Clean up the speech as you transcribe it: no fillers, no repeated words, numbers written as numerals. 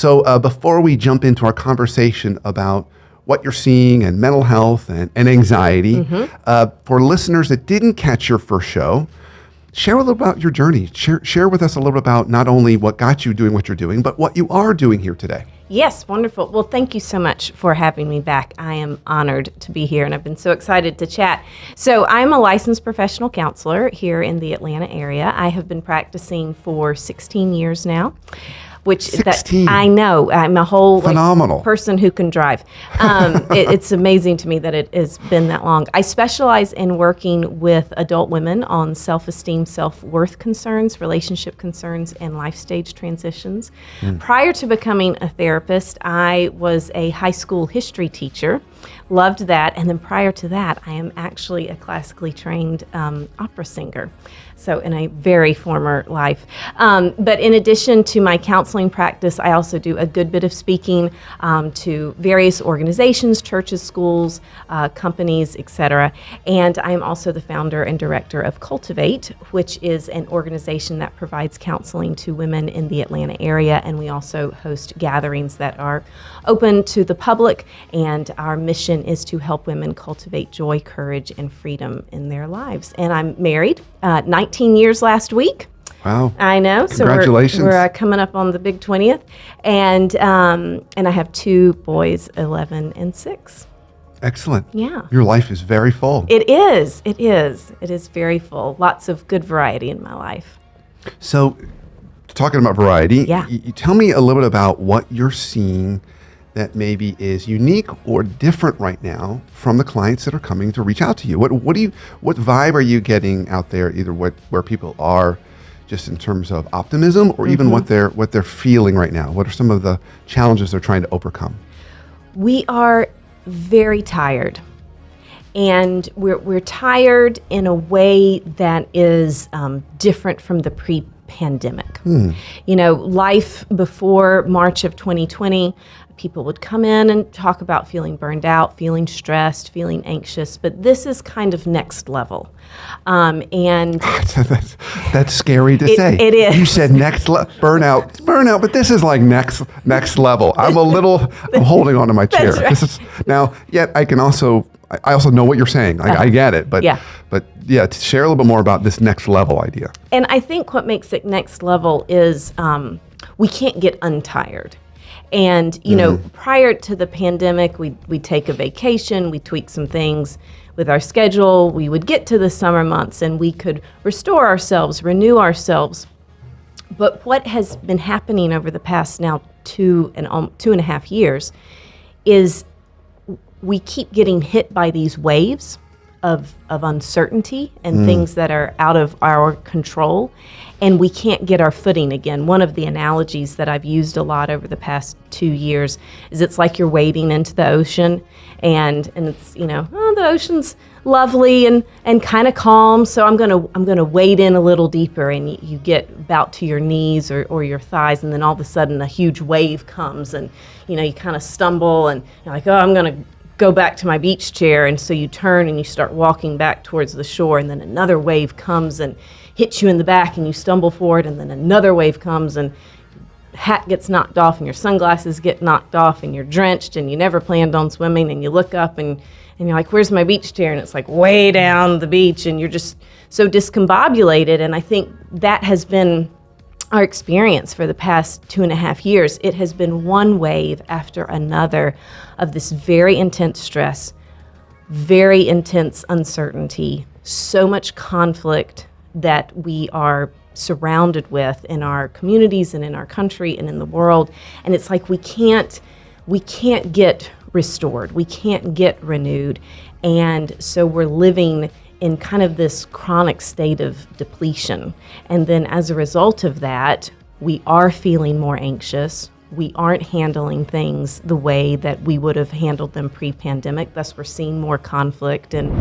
So before we jump into our conversation about what you're seeing and mental health and anxiety, for listeners that didn't catch your first show, share a little about your journey. Share with us a little bit about not only what got you doing what you're doing, but what you are doing here today. Yes, wonderful. Well, thank you so much for having me back. I am honored to be here, and I've been so excited to chat. So I'm a licensed professional counselor here in the Atlanta area. I have been practicing for 16 years now. Which 16. I know, I'm a whole phenomenal person who can drive. It's amazing to me that it has been that long. I specialize in working with adult women on self-esteem, self-worth concerns, relationship concerns, and life stage transitions. Prior to becoming a therapist, I was a high school history teacher. Loved that. And then prior to that, I am actually a classically trained opera singer. So in a very former life. But in addition to my counseling practice, I also do a good bit of speaking to various organizations, churches, schools, companies, etc. And I'm also the founder and director of Cultivate, which is an organization that provides counseling to women in the Atlanta area. And we also host gatherings that are open to the public. And our mission is to help women cultivate joy, courage, and freedom in their lives. And I'm married, 19 years last week. Wow. I know. Congratulations. So we're coming up on the big 20th. And I have two boys, 11 and 6. Excellent. Yeah. Your life is very full. It is. It is. It is very full. Lots of good variety in my life. So talking about variety, Yeah. you tell me a little bit about what you're seeing that maybe is unique or different right now from the clients that are coming to reach out to you. What vibe are you getting out there, either where people are just in terms of optimism or even what they're feeling right now? What are some of the challenges they're trying to overcome? We are very tired. And we're tired in a way that is different from the pre-pandemic. You know, life before March of 2020, people would come in and talk about feeling burned out, feeling stressed, feeling anxious, but this is kind of next level. And that's scary to say. It is. You said burnout, but this is like next level. I'm holding on to my chair. Right. This is now. Yet I also know what you're saying. I get it, but yeah, to share a little bit more about this next level idea. And I think what makes it next level is we can't get untired. And, you know, prior to the pandemic, we'd take a vacation, we tweak some things with our schedule, we would get to the summer months and we could restore ourselves, renew ourselves. But what has been happening over the past now 2.5 years is we keep getting hit by these waves of uncertainty and things that are out of our control, and we can't get our footing again. One of the analogies that I've used a lot over the past 2 years is it's like you're wading into the ocean, and it's, you know, the ocean's lovely and kind of calm, so I'm gonna wade in a little deeper, and you get about to your knees or your thighs, and then all of a sudden a huge wave comes, and you know, you kind of stumble, and you're like, oh, I'm gonna go back to my beach chair, and so you turn and you start walking back towards the shore, and then another wave comes and hits you in the back and you stumble forward, and then another wave comes and hat gets knocked off and your sunglasses get knocked off and you're drenched and you never planned on swimming, and you look up and you're like, where's my beach chair? And it's like way down the beach, and you're just so discombobulated. And I think that has been our experience for the past 2.5 years. It has been one wave after another of this very intense stress, very intense uncertainty, so much conflict that we are surrounded with in our communities and in our country and in the world. And it's like we can't get restored, we can't get renewed. And so we're living in kind of this chronic state of depletion. And then as a result of that, we are feeling more anxious. We aren't handling things the way that we would have handled them pre-pandemic. Thus, we're seeing more conflict. And